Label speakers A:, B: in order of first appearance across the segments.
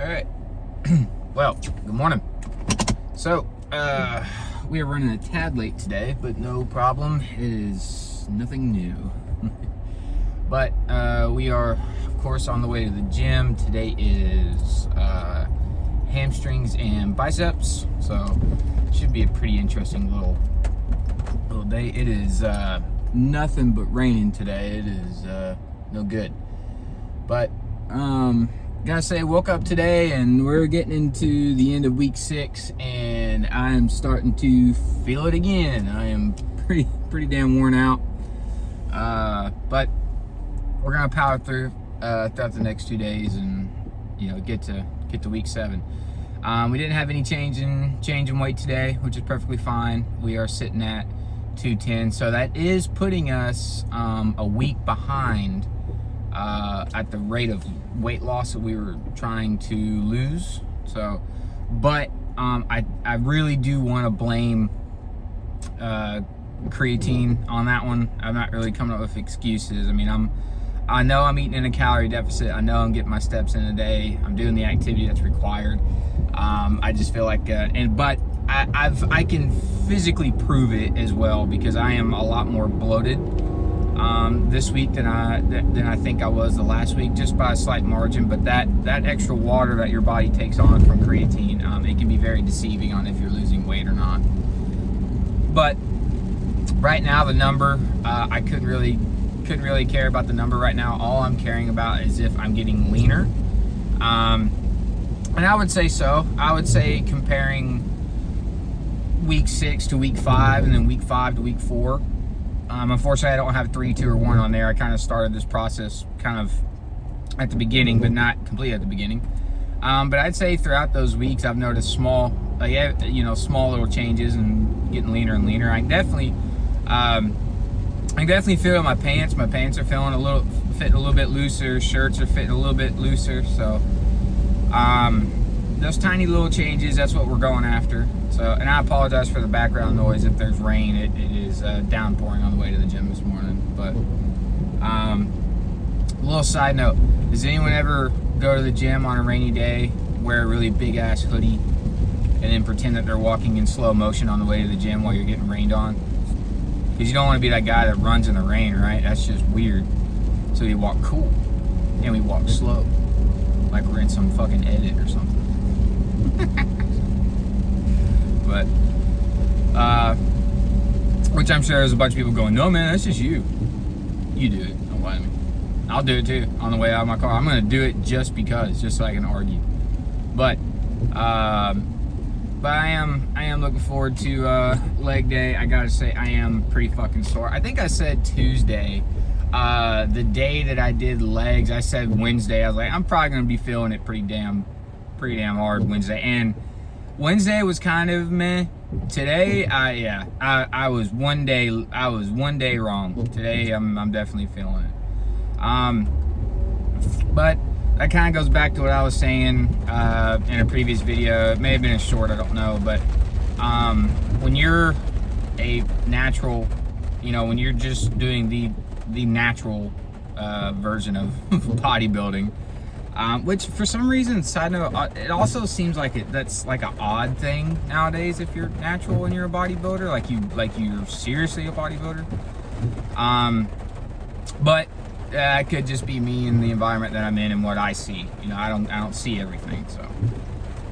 A: All right. Well, good morning. So, we are running a tad late today, but no problem. It is nothing new. But we are, of course, on the way to the gym. Today is hamstrings and biceps, so it should be a pretty interesting little day. It is nothing but raining today. It is no good. But gotta say, woke up today and we're getting into the end of week 6, and I am starting to feel it again. I am pretty damn worn out. But we're gonna power through throughout the next 2 days, and get to week 7. We didn't have any change in weight today, which is perfectly fine. We are sitting at 210, so that is putting us a week behind at the rate of weight loss that we were trying to lose. So, but I really do want to blame creatine on that one. I'm not really coming up with excuses. I mean, I know I'm eating in a calorie deficit. I know I'm getting my steps in a day. I'm doing the activity that's required. I just feel like, but I can physically prove it as well, because I am a lot more bloated this week than I think I was the last week, just by a slight margin. But that extra water that your body takes on from creatine, it can be very deceiving on if you're losing weight or not. But right now, the number, I couldn't really care about the number right now. All I'm caring about is if I'm getting leaner. And I would say so. I would say comparing week 6 to week 5, and then week 5 to week 4. Unfortunately, I don't have 3, 2, or 1 on there. I kind of started this process kind of at the beginning, but not completely at the beginning. But I'd say throughout those weeks, I've noticed small little changes and getting leaner and leaner. I definitely feel it in my pants. My pants are fitting a little bit looser. Shirts are fitting a little bit looser. So those tiny little changes, that's what we're going after. So, and I apologize for the background noise if there's rain. It is downpouring on the way to the gym this morning. But a little side note: does anyone ever go to the gym on a rainy day, wear a really big ass hoodie, and then pretend that they're walking in slow motion on the way to the gym while you're getting rained on? Because you don't want to be that guy that runs in the rain, right? That's just weird. So we walk cool, and we walk slow, like we're in some fucking edit or something. But which I'm sure there's a bunch of people going, no man, that's just you. You do it, don't lie to me. I'll do it too on the way out of my car. I'm gonna do it just so I can argue. But I am looking forward to leg day. I gotta say, I am pretty fucking sore. I think I said Tuesday, the day that I did legs. I said Wednesday. I was like, I'm probably gonna be feeling it pretty damn hard Wednesday. And Wednesday was kind of meh. Today, I was one day wrong. Today, I'm definitely feeling it. But that kind of goes back to what I was saying in a previous video. It may have been a short, I don't know. But when you're a natural, when you're just doing the natural version of bodybuilding, which for some reason, side note, it also seems like that's like an odd thing nowadays if you're natural and you're a bodybuilder, like you're seriously a bodybuilder. But that could just be me and the environment that I'm in and what I see. I don't see everything. So,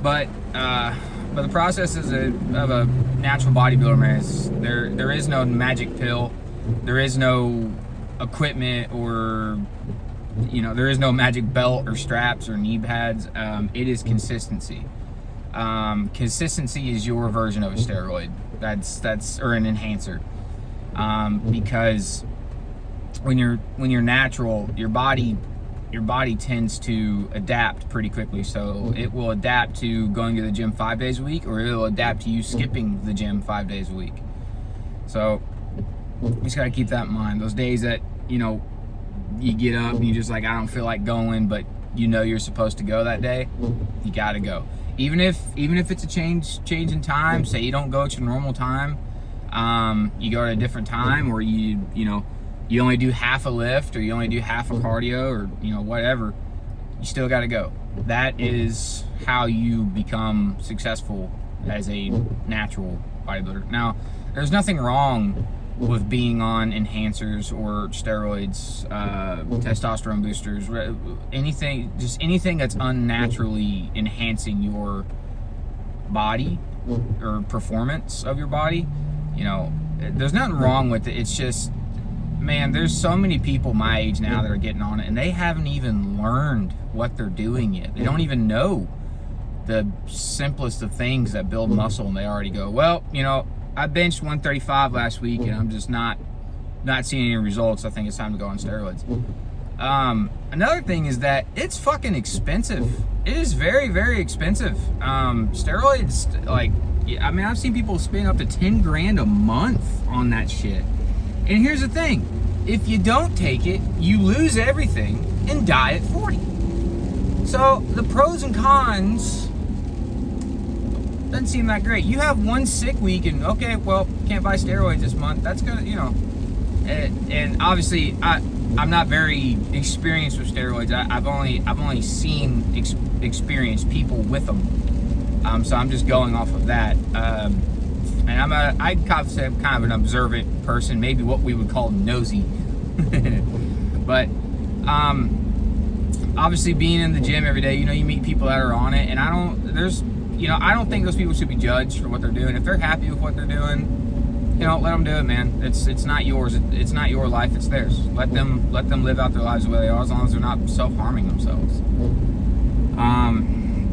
A: but the process of a natural bodybuilder, man, is there is no magic pill. There is no equipment, or there is no magic belt or straps or knee pads. It is consistency. Consistency is your version of a steroid. That's or an enhancer. Because when you're natural, your body tends to adapt pretty quickly. So it will adapt to going to the gym 5 days a week, or it will adapt to you skipping the gym 5 days a week. So you just gotta keep that in mind. Those days that you get up and you just like, I don't feel like going, but you're supposed to go that day, you gotta go. Even if it's a change in time. Say you don't go at your normal time, you go at a different time, or you only do half a lift, or you only do half a cardio, or whatever. you still got to go. That is how you become successful as a natural bodybuilder. Now, there's nothing wrong with being on enhancers or steroids, testosterone boosters, anything that's unnaturally enhancing your body or performance of your body. You know, there's nothing wrong with it. It's just, man, there's so many people my age now that are getting on it and they haven't even learned what they're doing yet. They don't even know the simplest of things that build muscle, and they already go, well, you know, I benched 135 last week and I'm just not seeing any results. I think it's time to go on steroids. Another thing is that it's fucking expensive. It is very, very expensive. Steroids, like, I mean, I've seen people spend up to 10 grand a month on that shit. And here's the thing, if you don't take it, you lose everything and die at 40. So the pros and cons doesn't seem that great. You have one sick week and okay, well, can't buy steroids this month. That's gonna, you know, and obviously I'm not very experienced with steroids. I've only seen experienced people with them. So I'm just going off of that. And I'd kind of an observant person, maybe what we would call nosy. But obviously being in the gym every day, you know, you meet people that are on it, and I don't think those people should be judged for what they're doing. If they're happy with what they're doing, you know, let them do it, man. It's not yours. It's not your life. It's theirs. Let them live out their lives the way they are, as long as they're not self-harming themselves.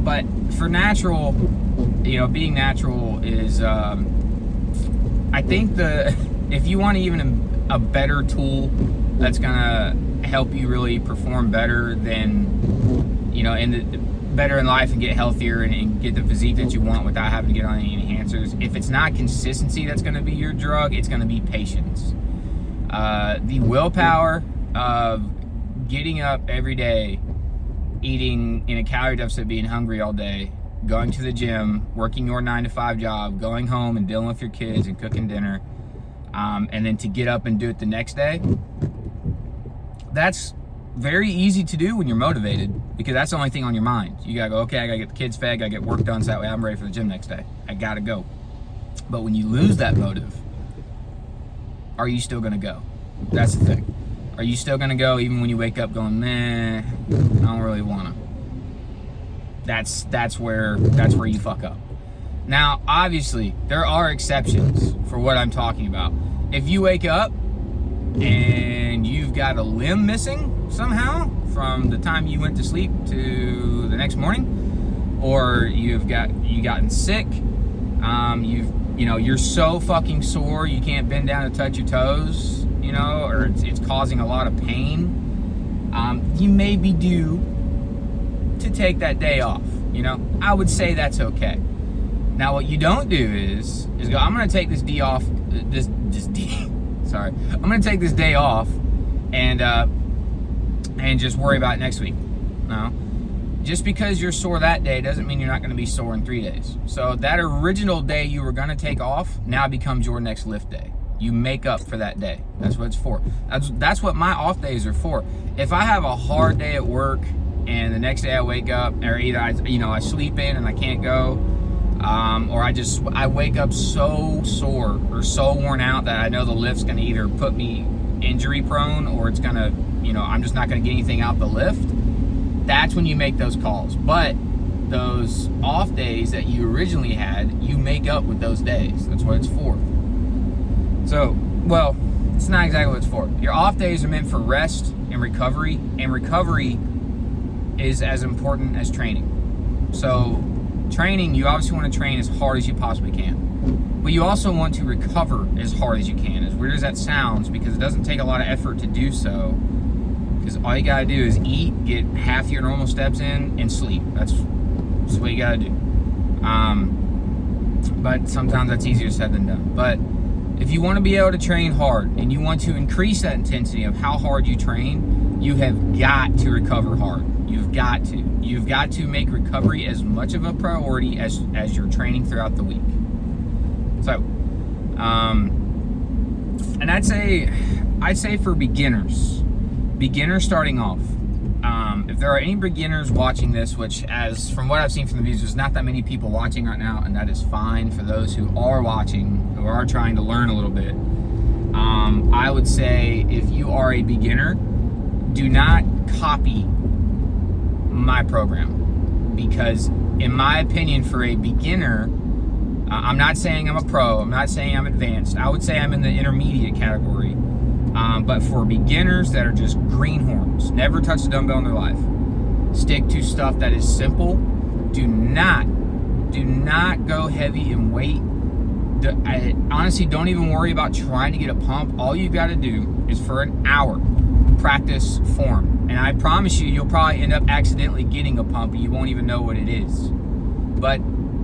A: But for natural, you know, being natural is, I think if you want even a better tool that's gonna help you really perform better than, you know, better in life and get healthier and get the physique that you want without having to get on any enhancers. If it's not consistency that's going to be your drug, it's going to be patience. The willpower of getting up every day, eating in a calorie deficit, being hungry all day, going to the gym, working your 9-to-5 job, going home and dealing with your kids and cooking dinner, and then to get up and do it the next day, that's very easy to do when you're motivated, because that's the only thing on your mind. You gotta go, okay, I gotta get the kids fed, gotta get work done so that way I'm ready for the gym next day. I gotta go. But when you lose that motive, are you still gonna go? That's the thing. Are you still gonna go even when you wake up going, nah, I don't really wanna? That's where you fuck up. Now, obviously, there are exceptions for what I'm talking about. If you wake up and you've got a limb missing somehow from the time you went to sleep to the next morning, or you've gotten sick, you're so fucking sore you can't bend down to touch your toes, you know, or it's causing a lot of pain, you may be due to take that day off. You know, I would say that's okay. Now, what you don't do is go, I'm gonna take this D off, sorry, I'm gonna take this day off and just worry about it next week. No, just because you're sore that day doesn't mean you're not gonna be sore in 3 days. So that original day you were gonna take off now becomes your next lift day. You make up for that day. That's what it's for. That's what my off days are for. If I have a hard day at work and the next day I wake up, or either I sleep in and I can't go, or I wake up so sore or so worn out that I know the lift's gonna either put me injury prone or it's gonna, I'm just not gonna get anything out the lift. That's when you make those calls. But those off days that you originally had, you make up with those days. That's what it's for. So, well, it's not exactly what it's for. Your off days are meant for rest and recovery is as important as training. So training, you obviously want to train as hard as you possibly can, but you also want to recover as hard as you can, as weird as that sounds, because it doesn't take a lot of effort to do so, because all you gotta do is eat, get half your normal steps in, and sleep. That's what you gotta do. But sometimes that's easier said than done. But if you want to be able to train hard and you want to increase that intensity of how hard you train, you have got to recover hard. You've got to make recovery as much of a priority as you're training throughout the week. So, and I'd say for beginners starting off, if there are any beginners watching this, which, as from what I've seen from the views, there's not that many people watching right now, and that is fine. For those who are watching, who are trying to learn a little bit, I would say if you are a beginner, do not copy my program, because in my opinion, for a beginner, I'm not saying I'm a pro, I'm not saying I'm advanced, I would say I'm in the intermediate category. But for beginners that are just greenhorns, never touched a dumbbell in their life, stick to stuff that is simple. Do not go heavy in weight. I honestly don't even worry about trying to get a pump. All you got to do is for an hour practice form, and I promise you, you'll probably end up accidentally getting a pump and you won't even know what it is. But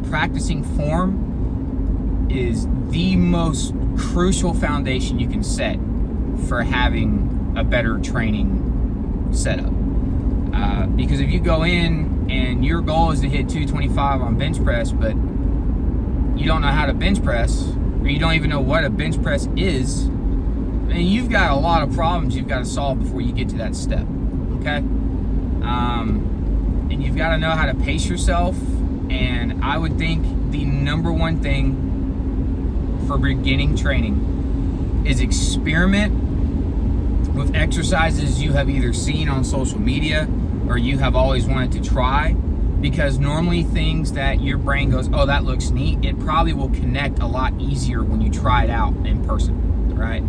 A: practicing form is the most crucial foundation you can set for having a better training setup. Because if you go in and your goal is to hit 225 on bench press, but you don't know how to bench press, or you don't even know what a bench press is, then you've got a lot of problems you've got to solve before you get to that step, okay? And you've got to know how to pace yourself, and I would think the number one thing for beginning training is experiment with exercises you have either seen on social media or you have always wanted to try, because normally things that your brain goes, oh, that looks neat, it probably will connect a lot easier when you try it out in person, right?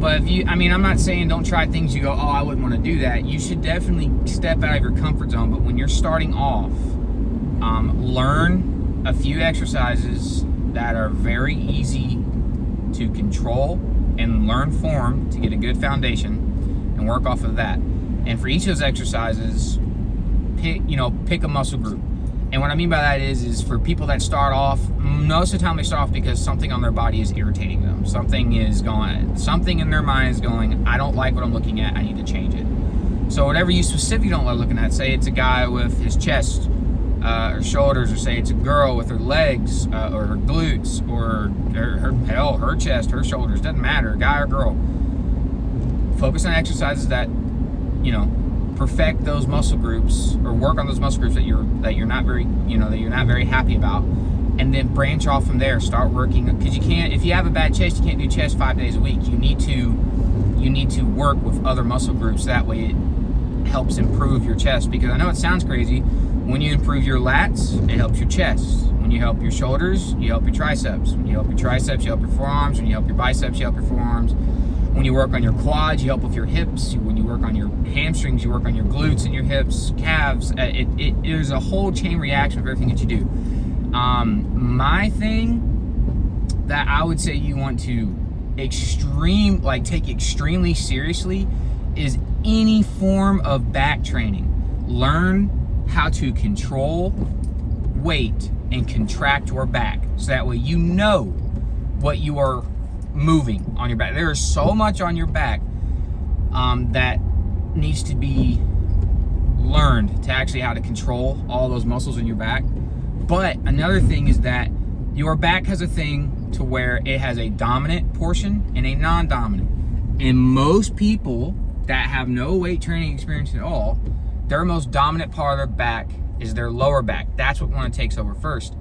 A: But if you, I'm not saying don't try things you go, oh, I wouldn't want to do that. You should definitely step out of your comfort zone, but when you're starting off, learn a few exercises that are very easy to control and learn form to get a good foundation and work off of that. And for each of those exercises, pick a muscle group. And what I mean by that is for people that start off, most of the time they start off because something on their body is irritating them. Something in their mind is going, I don't like what I'm looking at, I need to change it. So whatever you specifically don't like looking at, say it's a guy with his chest or shoulders, or say it's a girl with her legs or her glutes, or her chest, her shoulders, doesn't matter, guy or girl. Focus on exercises that, perfect those muscle groups, or work on those muscle groups that you're not very happy about, and then branch off from there. Start working, because you can't, if you have a bad chest, you can't do chest 5 days a week. You need to work with other muscle groups. That way it helps improve your chest, because I know it sounds crazy, when you improve your lats, it helps your chest. When you help your shoulders, you help your triceps. When you help your triceps, you help your forearms. When you help your biceps, you help your forearms. When you work on your quads, you help with your hips. When you work on your hamstrings, you work on your glutes and your hips, calves. There's a whole chain reaction of everything that you do. My thing that I would say you want to take extremely seriously is any form of back training. Learn how to control weight and contract your back, so that way you know what you are moving on your back. There is so much on your back that needs to be learned to actually how to control all those muscles in your back. But another thing is that your back has a thing to where it has a dominant portion and a non-dominant. And most people that have no weight training experience at all, their most dominant part of their back is their lower back. That's what one takes over first.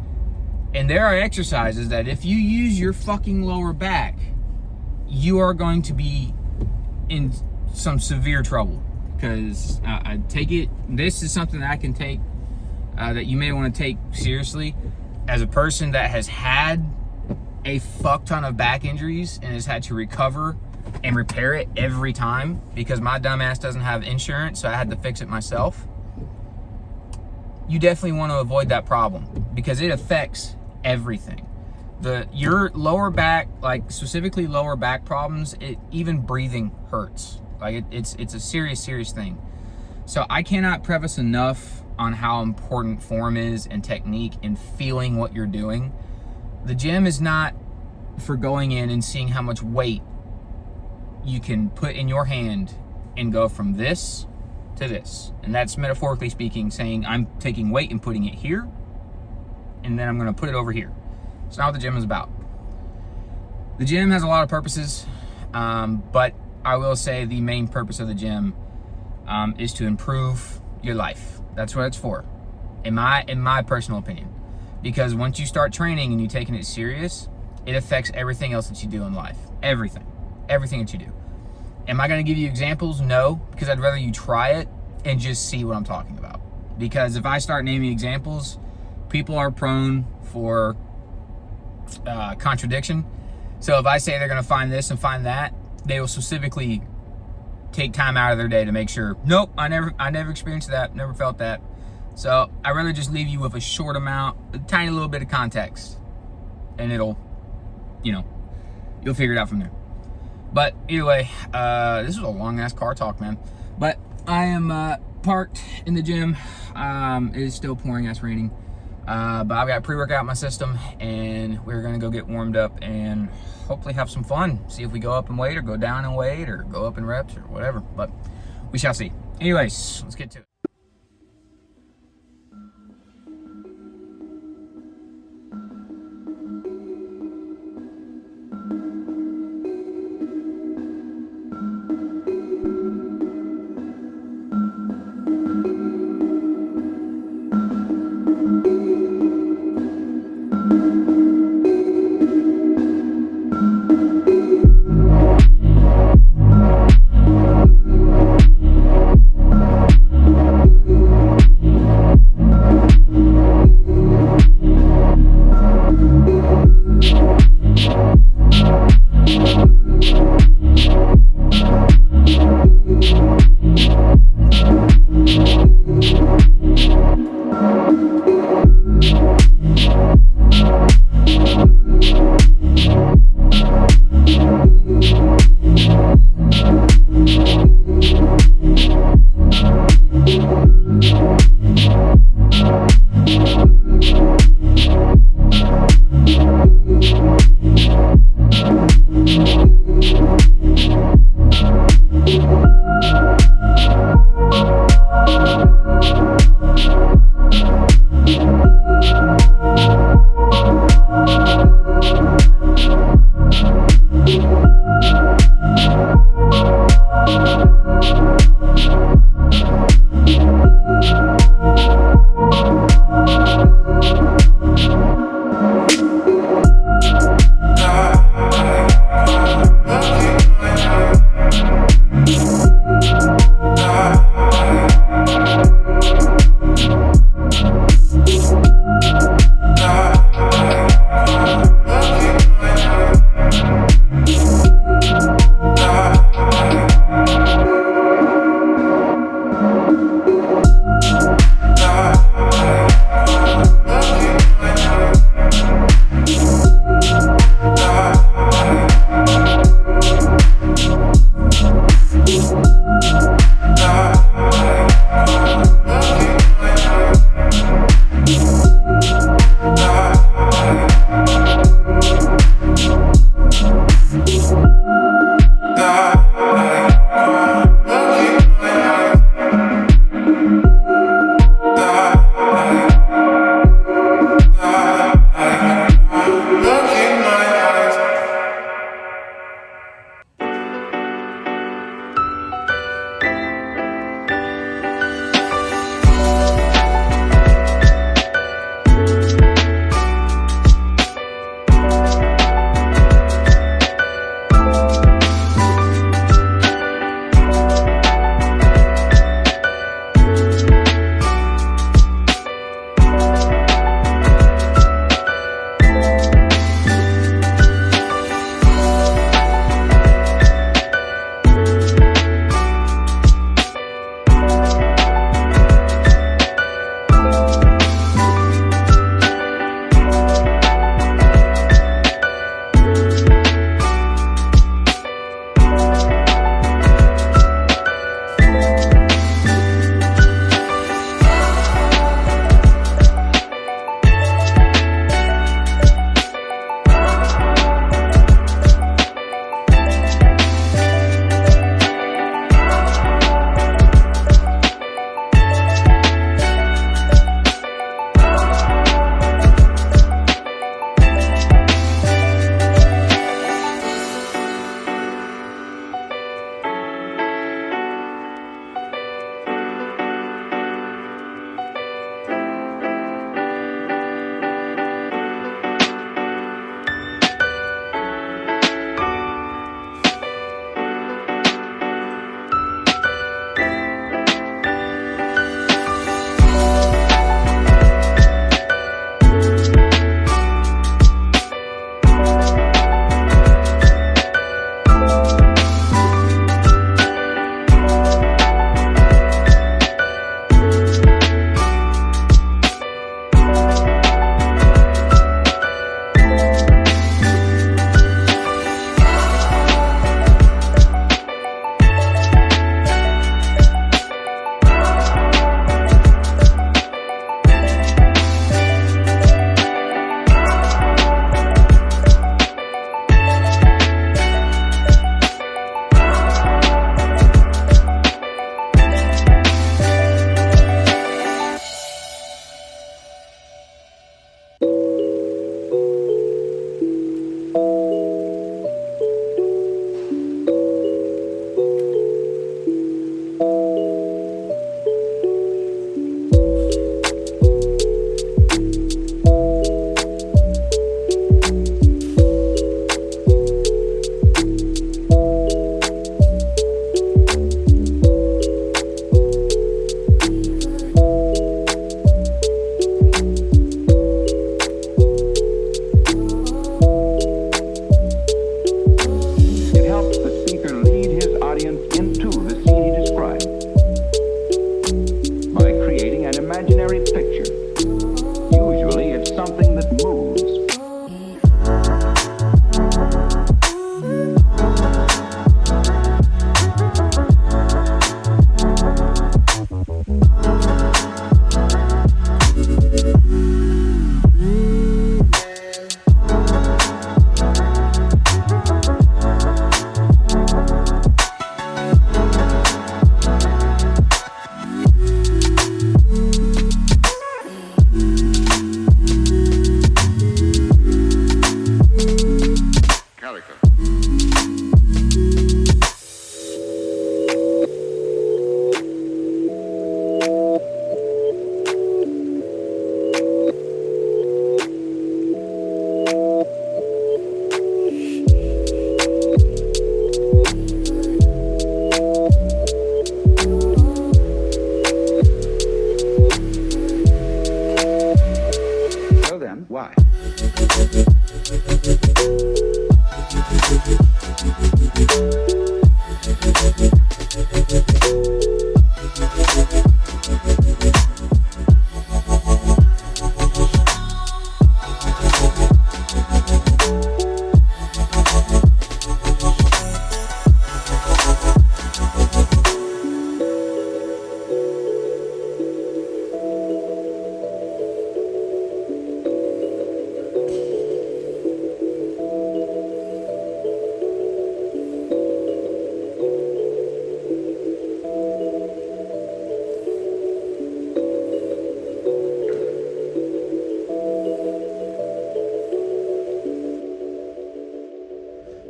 A: And there are exercises that if you use your fucking lower back, you are going to be in some severe trouble. Because I take it, this is something that I can take, that you may want to take seriously as a person that has had a fuck ton of back injuries and has had to recover and repair it every time, because my dumb ass doesn't have insurance, so I had to fix it myself. You definitely want to avoid that problem, because it affects everything. Your lower back, like specifically lower back problems, even breathing hurts. Like it's a serious thing. So I cannot preface enough on how important form is, and technique, and feeling what you're doing. The gym is not for going in and seeing how much weight you can put in your hand and go from this to this. And that's metaphorically speaking, saying I'm taking weight and putting it here, and then I'm going to put it over here. It's not what the gym is about. The gym has a lot of purposes, but I will say the main purpose of the gym is to improve your life. That's what it's for, in my personal opinion. Because once you start training and you're taking it serious, it affects everything else that you do in life. Everything that you do. Am I going to give you examples? No, because I'd rather you try it and just see what I'm talking about. Because if I start naming examples, people are prone for contradiction. So if I say they're going to find this and find that, they will specifically take time out of their day to make sure, nope, I never experienced that, never felt that. So I'd rather just leave you with a short amount, a tiny little bit of context, and it'll, you'll figure it out from there. But either way, this was a long ass car talk, man. But I am parked in the gym. It is still pouring ass raining. But I've got pre-workout in my system, and we're gonna go get warmed up and hopefully have some fun. See if we go up in weight or go down in weight or go up in reps or whatever. But we shall see. Anyways, let's get to it.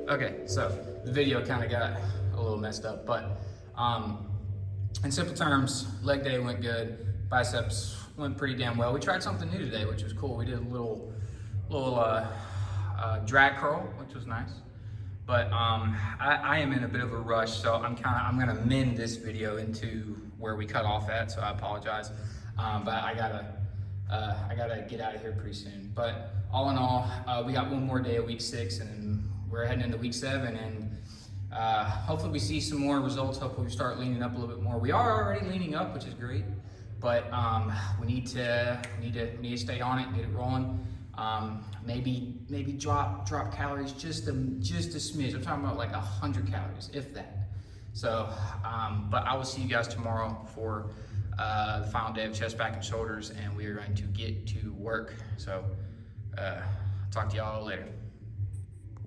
A: Okay, so the video kind of got a little messed up, but in simple terms, leg day went good. Biceps went pretty damn well. We tried something new today, which was cool. We did a little drag curl, which was nice. But I am in a bit of a rush, so I'm gonna mend this video into where we cut off at. So I apologize, but I gotta get out of here pretty soon. But all in all, we got one more day of week 6, and we're heading into week 7, and hopefully we see some more results. Hopefully we start leaning up a little bit more. We are already leaning up, which is great, but we need to stay on it, get it rolling. Maybe drop calories just a smidge. I'm talking about like 100 calories, if that. So, but I will see you guys tomorrow for the final day of chest, back, and shoulders, and we are going to get to work. So, talk to y'all later.